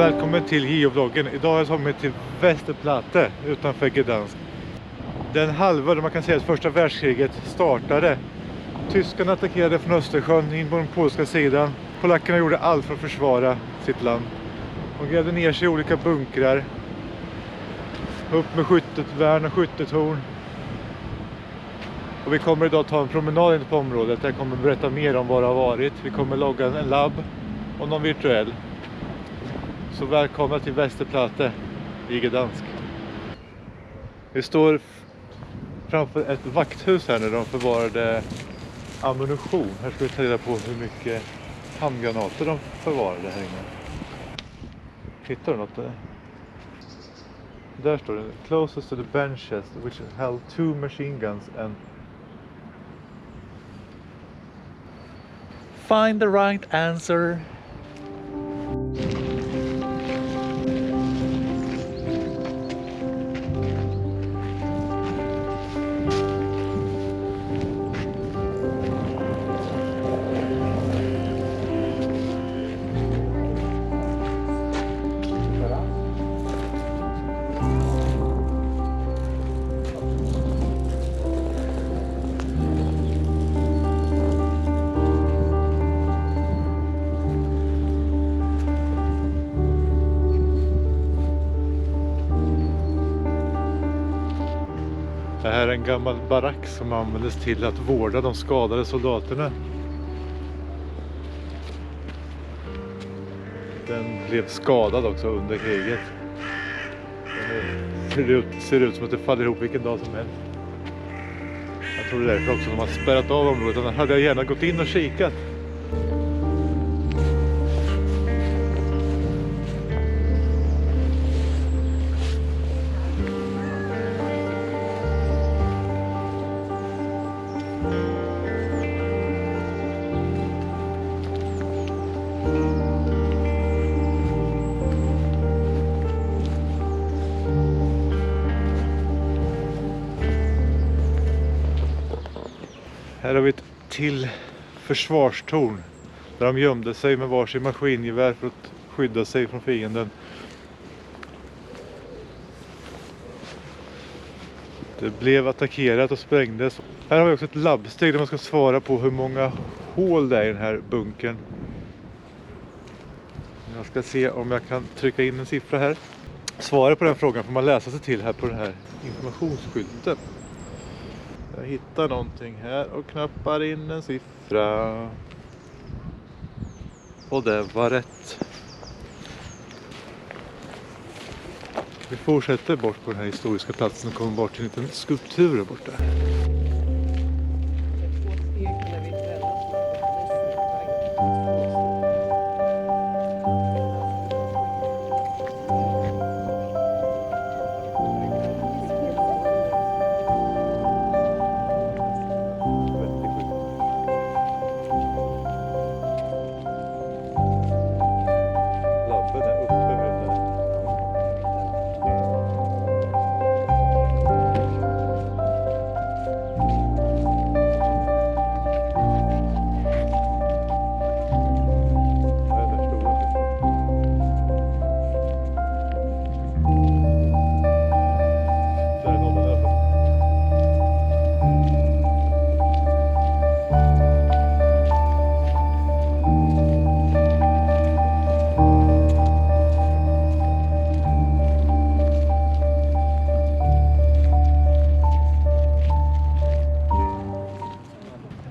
Välkommen till geovloggen. Idag har jag kommit till Westerplatte utanför Gdansk. Den halva där man kan säga att första världskriget startade. Tyskarna attackerade från Östersjön in på den polska sidan. Polackerna gjorde allt för att försvara sitt land. De grävde ner sig i olika bunkrar. Upp med skyttevärn och skyttetorn. Och vi kommer idag ta en promenad in på området. Jag kommer berätta mer om vad det har varit. Vi kommer logga en labb och någon virtuell. Så välkomna till Westerplatte i Gdansk. Vi står framför ett vakthus här när de förvarade ammunition. Här ska vi ta reda på hur mycket handgranater de förvarade här inne. Hittar du något där? Där står det: closest to the benches which held 2 machine guns and find the right answer. Det här är en gammal barack som användes till att vårda de skadade soldaterna. Den blev skadad också under kriget. Den ser ut som att det faller ihop vilken dag som helst. Jag tror det är därför också de har spärrat av området. Annars hade jag gärna gått in och kikat. Här har vi ett till försvarstorn där de gömde sig med varsin maskingevär för att skydda sig från fienden. Det blev attackerat och sprängdes. Här har vi också ett labbsteg där man ska svara på hur många hål det är i den här bunkern. Jag ska se om jag kan trycka in en siffra här. Svaret på den frågan får man läsa sig till här på den här informationsskylten. Jag hittar någonting här och knappar in en siffra. Och det var rätt. Vi fortsätter bort på den här historiska platsen och kommer bort till en liten skulptur där borta.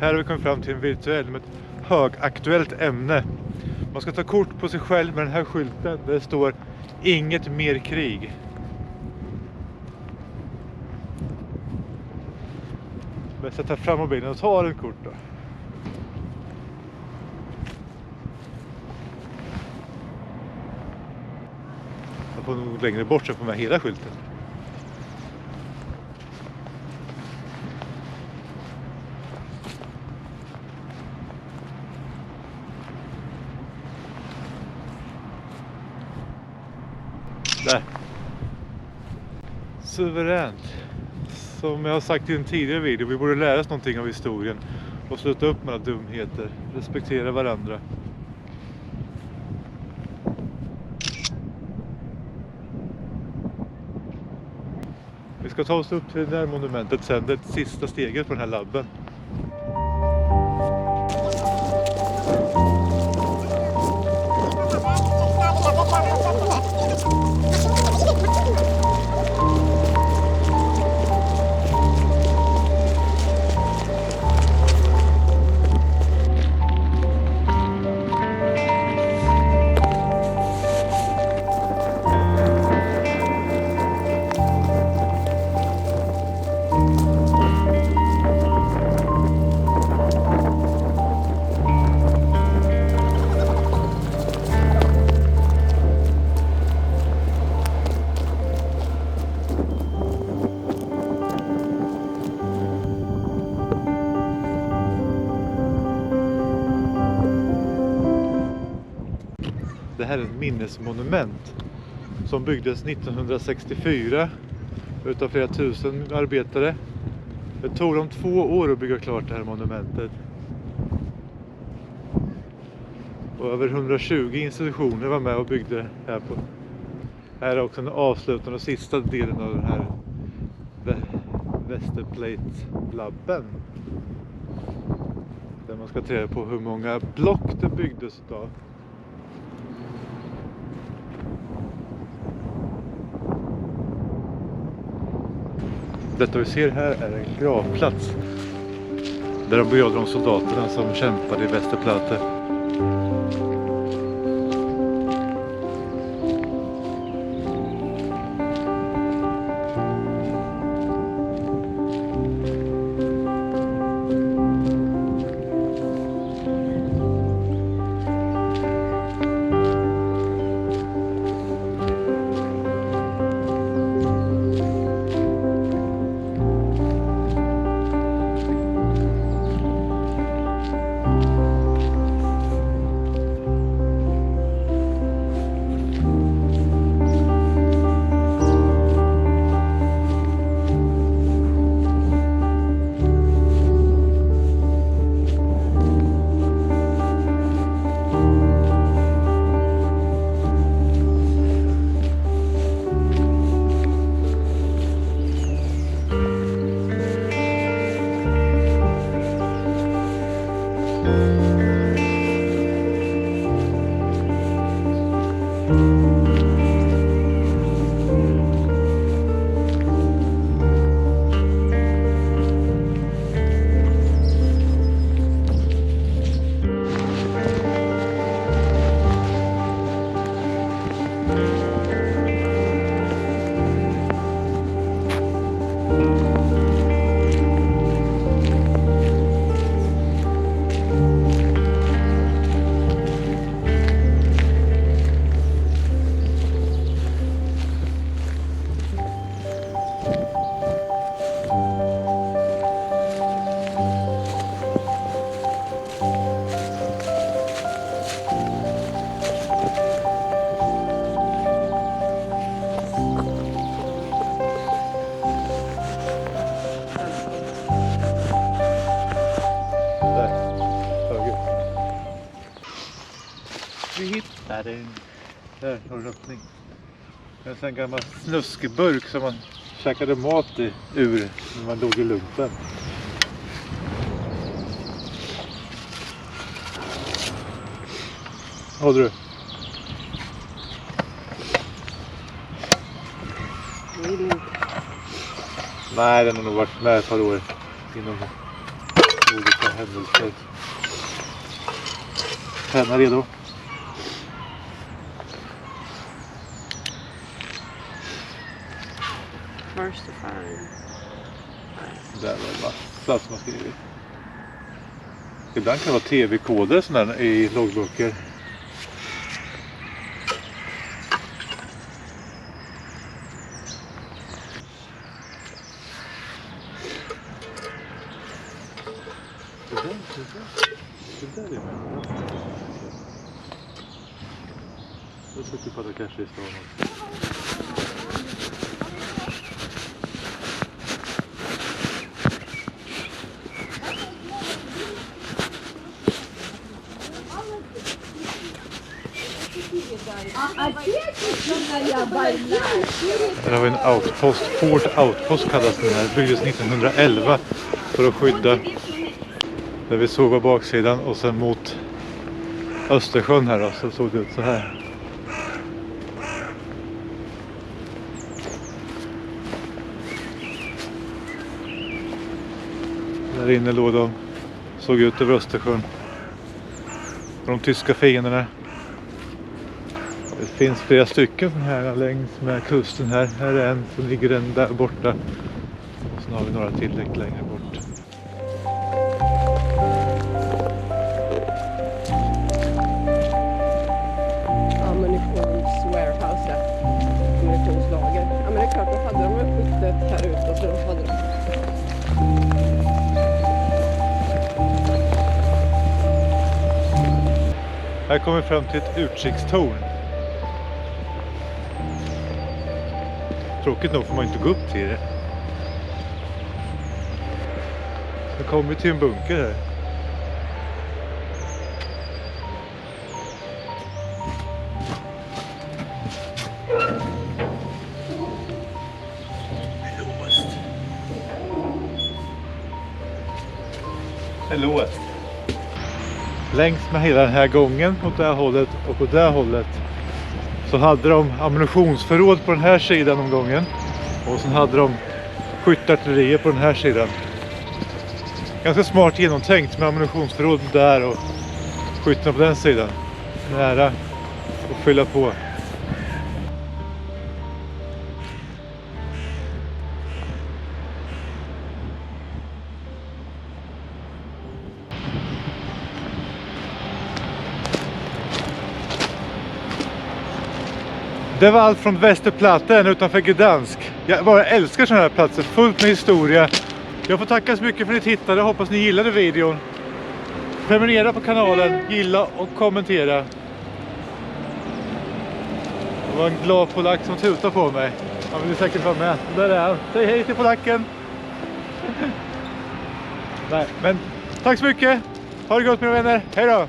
Här har vi kommit fram till en virtuell med ett högaktuellt ämne. Man ska ta kort på sig själv med den här skylten där det står inget mer krig. Bäst att ta fram mobilen och ta en kort då. Jag får nog längre bort så får man hela skylten. Där. Suveränt. Som jag har sagt i en tidigare video, vi borde lära oss någonting av historien och sluta upp med alla dumheter, respektera varandra. Vi ska ta oss upp till det här monumentet sen, det är sista steget på den här labben. Det här är ett minnesmonument som byggdes 1964 utav flera tusen arbetare. Det tog dem 2 år att bygga klart det här monumentet. Och över 120 institutioner var med och byggde här på. Här är också den avslutande och sista delen av den här Västerplate-labben. Där man ska ta reda på hur många block det byggdes av. Detta vi ser här är en gravplats där de begravde de soldaterna som kämpade i Västerplate. Vi hittade den. Där har du öppning. Det är en sån gammal snuskeburk som man käkade mat ur när man låg i lumpen. Håller du? Nej, den har nog varit med ett par år inom olika händelser. Penna redo. First to find. Där var massa som har skrivit. Ibland kan det vara tv-koder sådana i loggböcker. Det där är med. Jag sitter på att kanske i stan också. Опять Här har vi en outpost. Fort Outpost kallas den här. Byggdes 1911 för att skydda där vi såg på baksidan och sen mot Östersjön här då, så såg det ut så här. Där inne låg de, såg ut över Östersjön. Och de tyska fienderna. Det finns flera stycken här längs med kusten här. Här är en, så ligger den där borta. Och sen har vi några till längre bort. Ammunitionswarehouse, ja. Ammunitionslager. Ja, men det är klart, då hade de ju skjutit här ute och så hade de... Här kommer vi fram till ett utkikstorn. Tråkigt nog får man inte gå upp till det. Nu kommer vi till en bunker här. Det är låst. Längs med hela den här gången åt det här hållet och på det här hållet så hade de ammunitionsförråd på den här sidan om gången. Och sen hade de skyttartillerier på den här sidan. Ganska smart genomtänkt med ammunitionsförråd där och skyttarna på den sidan. Nära och fylla på. Det var allt från Västerplatten utanför Gdansk. Jag bara älskar sådana här platser, fullt med historia. Jag får tacka så mycket för att ni tittade, hoppas ni gillade videon. Prenumerera på kanalen, gilla och kommentera. Det var en glad polack som tutade på mig. Han vill säkert vara med. Där är han. Säg hej till polacken. Nej, men tack så mycket. Ha det gott mina vänner. Hej då.